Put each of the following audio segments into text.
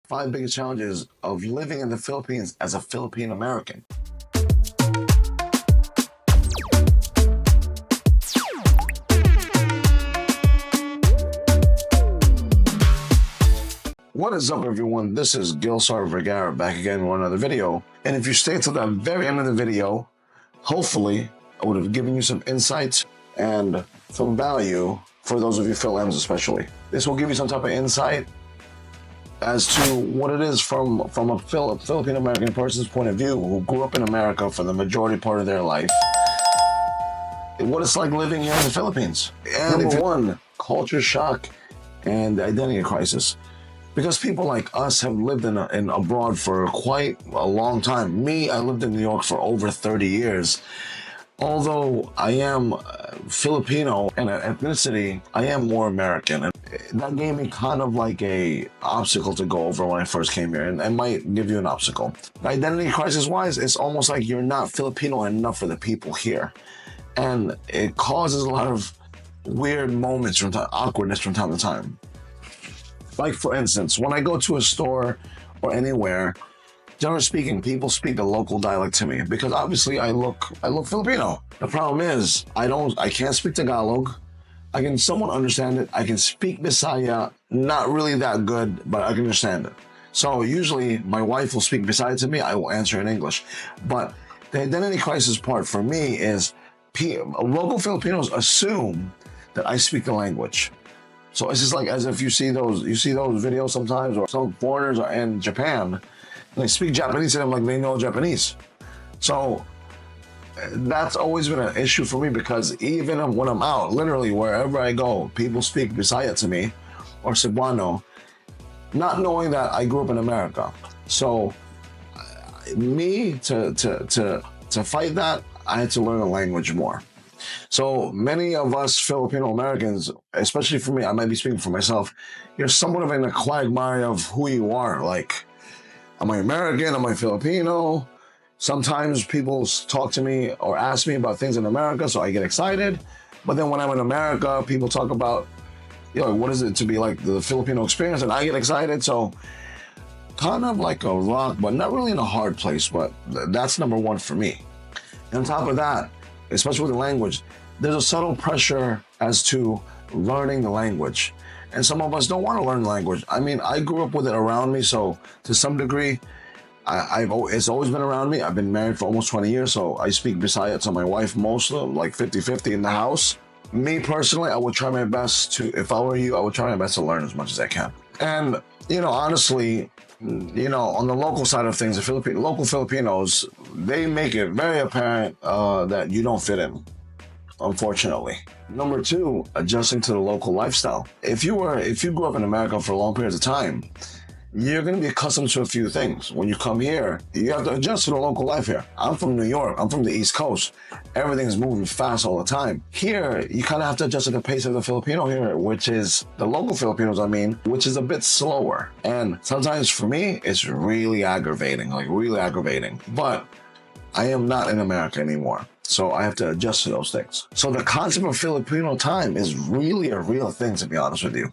5 biggest challenges of living in the Philippines as a Filipino American. What is up, everyone? This is Gilsar Vergara back again with another video. And if you stay to the very end of the video, hopefully I would have given you some insights and some value for those of you Phil-Ms especially. This will give you some type of insight as to what it is from a Filipino American person's point of view who grew up in America for the majority part of their life. What it's like living here in the Philippines. And number one, culture shock and identity crisis. Because people like us have lived in abroad for quite a long time. Me, I lived in New York for over 30 years. Although I am Filipino and ethnicity, I am more American. And that gave me kind of like a obstacle to go over when I first came here, and I might give you an obstacle. Identity crisis-wise, it's almost like you're not Filipino enough for the people here. And it causes a lot of weird moments, awkwardness from time to time. Like, for instance, when I go to a store or anywhere, generally speaking, people speak a local dialect to me because obviously I look Filipino. The problem is I can't speak Tagalog. I can somewhat understand it. I can speak Bisaya, not really that good, but I can understand it. So usually my wife will speak Bisaya to me. I will answer in English. But the identity crisis part for me is local Filipinos assume that I speak the language. So it's just like as if you see those videos sometimes, or some foreigners are in Japan, and they speak Japanese to them like they know Japanese. So that's always been an issue for me because even when I'm out, literally wherever I go, people speak Bisaya to me or Cebuano, not knowing that I grew up in America. So me to fight that, I had to learn the language more. So many of us Filipino Americans, especially for me, I might be speaking for myself, you're somewhat of in a quagmire of who you are. Like, am I American? Am I Filipino? Sometimes people talk to me or ask me about things in America, so I get excited. But then when I'm in America, people talk about, what is it to be like the Filipino experience, and I get excited. So kind of like a rock, but not really in a hard place, but that's number one for me. And on top of that, especially with the language, there's a subtle pressure as to learning the language. And some of us don't want to learn the language. I mean, I grew up with it around me, so to some degree, it's always been around me. I've been married for almost 20 years, so I speak Bisaya to my wife most of them, like 50-50 in the house. Me personally, I would try my best to, if I were you, I would try my best to learn as much as I can. And, honestly, on the local side of things, the local Filipinos, they make it very apparent that you don't fit in, unfortunately. Number two, adjusting to the local lifestyle. If you grew up in America for long periods of time, you're going to be accustomed to a few things. When you come here, you have to adjust to the local life here. I'm from New York. I'm from the East Coast. Everything's moving fast all the time. Here, you kind of have to adjust to the pace of the Filipino here, which is the local Filipinos, which is a bit slower. And sometimes for me, it's really aggravating, But I am not in America anymore, so I have to adjust to those things. So the concept of Filipino time is really a real thing, to be honest with you.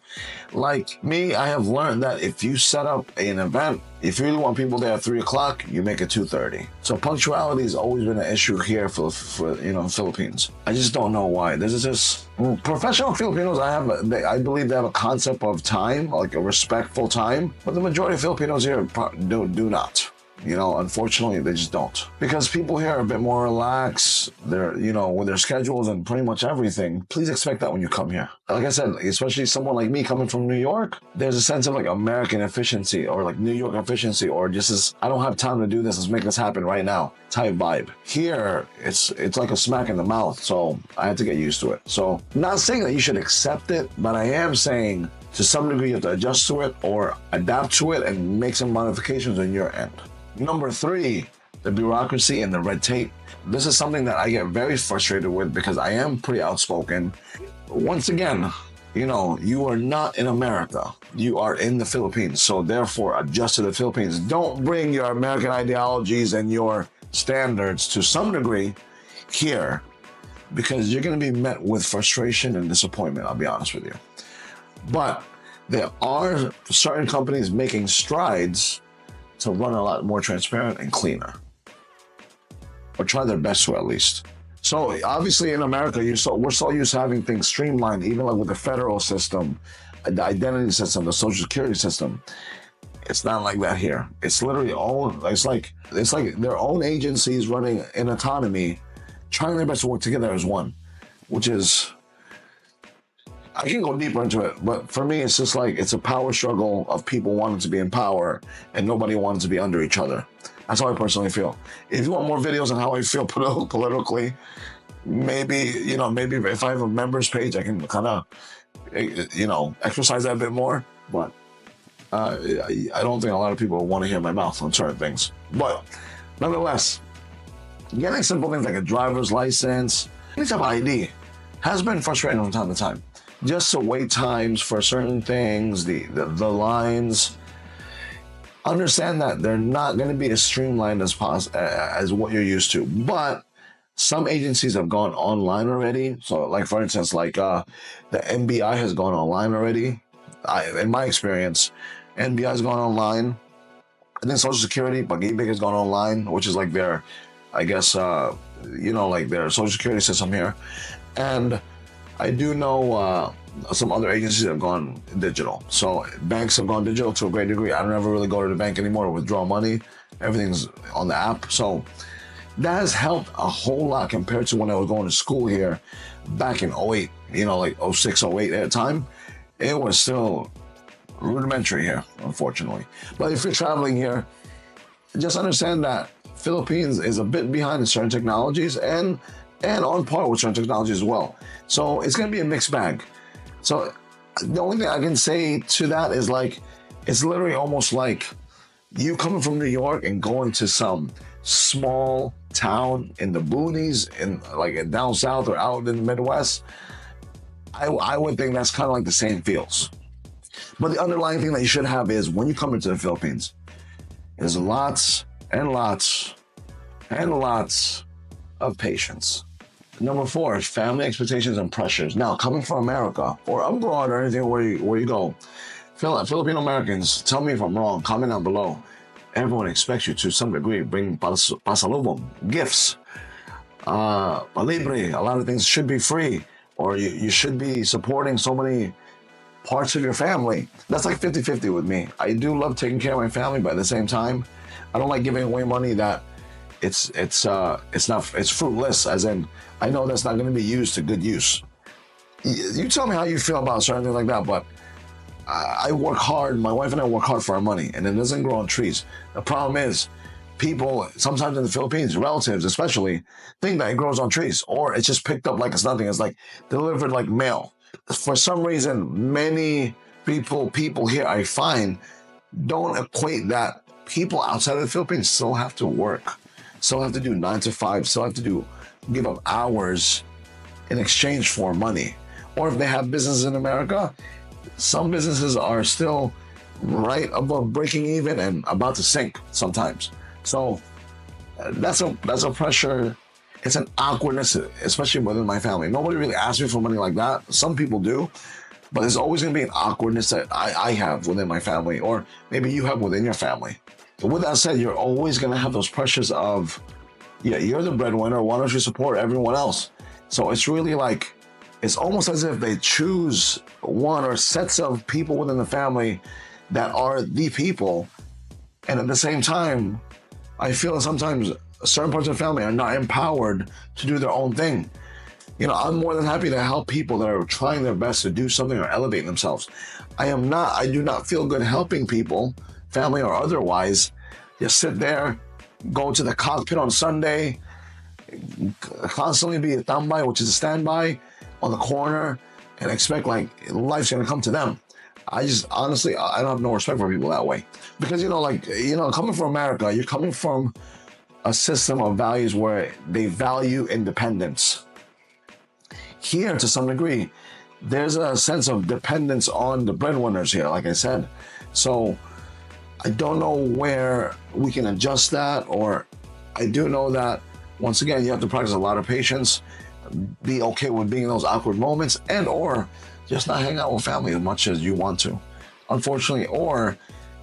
Like me, I have learned that if you set up an event, if you really want people there at 3 o'clock, you make it 2:30. So punctuality has always been an issue here for Philippines. I just don't know why. This is just professional Filipinos. I believe they have a concept of time, like a respectful time, but the majority of Filipinos here do not. Unfortunately, they just don't. Because people here are a bit more relaxed. They're, with their schedules and pretty much everything. Please expect that when you come here. Like I said, especially someone like me coming from New York, there's a sense of like American efficiency or like New York efficiency or just I don't have time to do this. Let's make this happen right now type vibe. Here, it's like a smack in the mouth. So I had to get used to it. So not saying that you should accept it, but I am saying to some degree you have to adjust to it or adapt to it and make some modifications on your end. Number three, the bureaucracy and the red tape. This is something that I get very frustrated with because I am pretty outspoken. Once again, you are not in America. You are in the Philippines. So therefore, adjust to the Philippines. Don't bring your American ideologies and your standards to some degree here because you're going to be met with frustration and disappointment, I'll be honest with you. But There are certain companies making strides to run a lot more transparent and cleaner, or try their best to at least. So obviously in America, we're so used to having things streamlined, even like with the federal system, the identity system, the social security system. It's not like that here. It's literally it's like their own agencies running in autonomy, trying their best to work together as one, which is, I can go deeper into it, but for me, it's just like, it's a power struggle of people wanting to be in power and nobody wanting to be under each other. That's how I personally feel. If you want more videos on how I feel politically, maybe if I have a members page, I can kind of, exercise that a bit more. But I don't think a lot of people want to hear my mouth on certain things. But nonetheless, getting simple things like a driver's license, any type of ID, has been frustrating from time to time. Just the wait times for certain things, the lines. Understand that they're not going to be as streamlined as what you're used to. But some agencies have gone online already. So, like for instance, like the NBI has gone online already. In my experience, NBI has gone online. I think Social Security, Pag-ibig has gone online, which is like their, I guess, like their Social Security system here. And I do know some other agencies have gone digital. So banks have gone digital to a great degree. I don't ever really go to the bank anymore to withdraw money. Everything's on the app. So that has helped a whole lot compared to when I was going to school here back in 08, like 06, 08 at the time. It was still rudimentary here, unfortunately. But if you're traveling here, just understand that Philippines is a bit behind in certain technologies and on par with certain technologies as well. So it's going to be a mixed bag. So the only thing I can say to that is like, it's literally almost like you coming from New York and going to some small town in the boonies, in down south or out in the Midwest. I would think that's kind of like the same feels. But the underlying thing that you should have is when you come into the Philippines, there's lots and lots and lots of patience. Number 4 is family expectations and pressures. Now, coming from America or abroad or anything where you go, Filipino Americans, tell me if I'm wrong, comment down below. Everyone expects you to some degree bring pasalubong, gifts, palibre. A lot of things should be free, or you should be supporting so many parts of your family. That's like 50-50 with me. I do love taking care of my family, but at the same time, I don't like giving away money that it's fruitless, as in I know that's not going to be used to good use. You tell me how you feel about certain things like that, but I work hard, my wife and I work hard for our money, and it doesn't grow on trees. The problem is, people, sometimes in the Philippines, relatives especially, think that it grows on trees, or it's just picked up like it's nothing. It's like delivered like mail. For some reason, many people here, I find, don't equate that people outside of the Philippines still have to work, still have to do 9 to 5, still have to give up hours in exchange for money. Or if they have businesses in America, some businesses are still right above breaking even and about to sink sometimes. So that's a pressure. It's an awkwardness, especially within my family. Nobody really asks me for money like that. Some people do, but there's always going to be an awkwardness that I have within my family, or maybe you have within your family. But with that said, you're always going to have those pressures of, yeah, you're the breadwinner. Why don't you support everyone else? So it's really like, it's almost as if they choose one or sets of people within the family that are the people. And at the same time, I feel that sometimes certain parts of the family are not empowered to do their own thing. I'm more than happy to help people that are trying their best to do something or elevate themselves. I do not feel good helping people, family or otherwise, just sit there, go to the cockpit on Sunday, constantly be a tambay, which is a standby, on the corner, and expect like life's gonna come to them. I just, honestly, I don't have no respect for people that way. Because, coming from America, you're coming from a system of values where they value independence. Here, to some degree, there's a sense of dependence on the breadwinners here, like I said. So I don't know where we can adjust that, or I do know that, once again, you have to practice a lot of patience, be okay with being in those awkward moments, and or just not hang out with family as much as you want to. unfortunately, or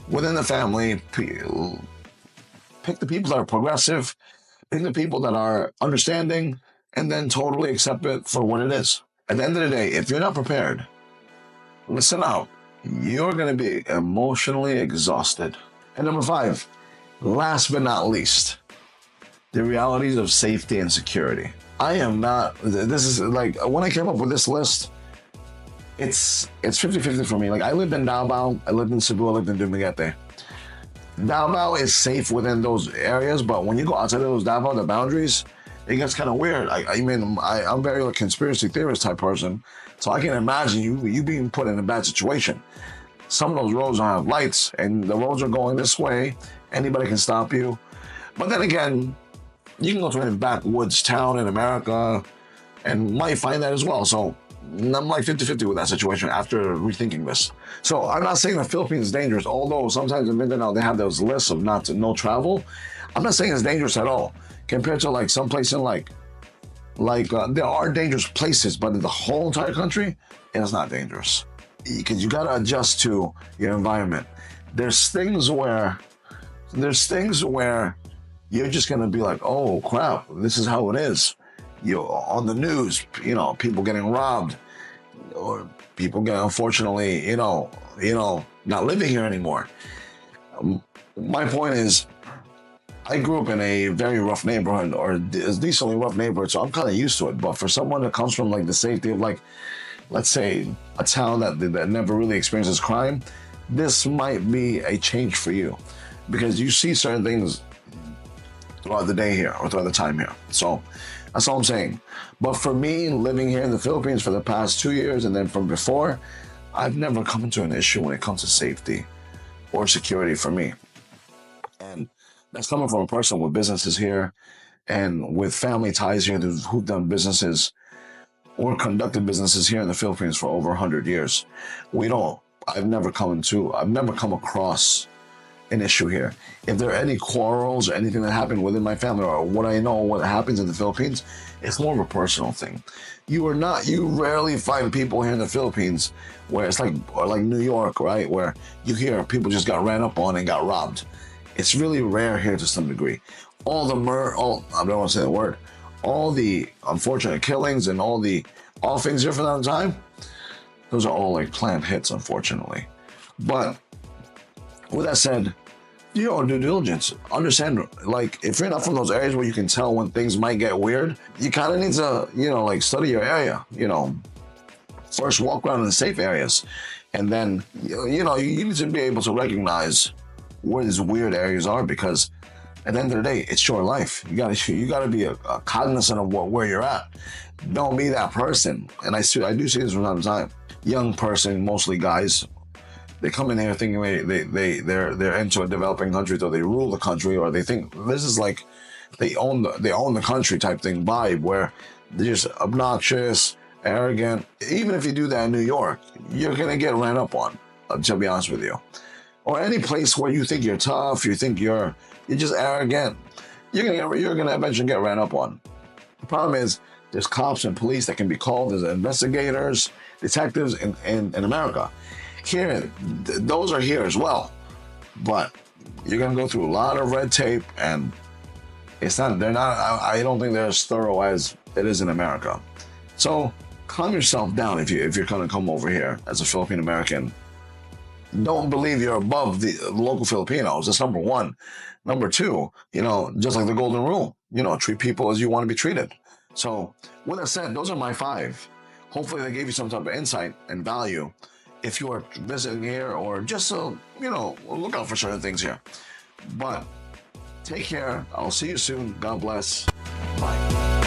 within the family, pick the people that are progressive, pick the people that are understanding, and then totally accept it for what it is. At the end of the day, if you're not prepared, listen out. You're going to be emotionally exhausted. And number 5, last but not least, the realities of safety and security. I am not, this is like, when I came up with this list, it's 50-50 for me. Like, I lived in Davao, I lived in Cebu, I lived in Dumaguete. Davao is safe within those areas, but when you go outside of those Davao, the boundaries, it gets kind of weird. I'm very like conspiracy theorist type person, so I can imagine you being put in a bad situation. Some of those roads don't have lights, and the roads are going this way. Anybody can stop you. But then again, you can go to a backwoods town in America and might find that as well. So I'm like 50-50 with that situation after rethinking this. So I'm not saying the Philippines is dangerous, although sometimes in Mindanao they have those lists of no travel. I'm not saying it's dangerous at all compared to like some place in there are dangerous places, but in the whole entire country, it's not dangerous because you got to adjust to your environment. There's things where you're just going to be like, oh crap, this is how it is. On the news, people getting robbed, or people getting, unfortunately, not living here anymore. My point is, I grew up in a very rough neighborhood, or a decently rough neighborhood, so I'm kind of used to it. But for someone that comes from like the safety of like, let's say, a town that never really experiences crime, this might be a change for you because you see certain things throughout the day here or throughout the time here. So that's all I'm saying. But for me, living here in the Philippines for the past 2 years and then from before, I've never come into an issue when it comes to safety or security for me. And that's coming from a person with businesses here and with family ties here who've done businesses or conducted businesses here in the Philippines for over 100 years. I've never come across an issue here. If there are any quarrels or anything that happened within my family or what I know what happens in the Philippines, it's more of a personal thing. You rarely find people here in the Philippines where it's like New York, right? Where you hear people just got ran up on and got robbed. It's really rare here to some degree. I don't want to say the word, all the unfortunate killings and all things here from that time, those are all like planned hits, unfortunately. But with that said, do your own due diligence. Understand, like, if you're not from those areas where you can tell when things might get weird, you kind of need to, study your area. First walk around in the safe areas, and then, you need to be able to recognize where these weird areas are because at the end of the day, it's your life. You gotta be a cognizant of where you're at. Don't be that person. And I do see this from time to time. Young person, mostly guys. They come in here thinking they're into a developing country, so they rule the country, or they think this is like they own the country type thing vibe, where they're just obnoxious, arrogant. Even if you do that in New York, you're gonna get ran up on. To be honest with you, or any place where you think you're tough, you think you're just arrogant, you're gonna eventually get ran up on. The problem is there's cops and police that can be called as investigators, detectives in America. Here, those are here as well, but you're gonna go through a lot of red tape, and I don't think they're as thorough as it is in America. So calm yourself down if you're gonna come over here as a Filipino American. Don't believe you're above the local Filipinos. That's number one. Number two, just like the golden rule, treat people as you want to be treated. So with that said, those are my 5. Hopefully they gave you some type of insight and value if you are visiting here, or just look out for certain things here. But take care. I'll see you soon. God bless. Bye.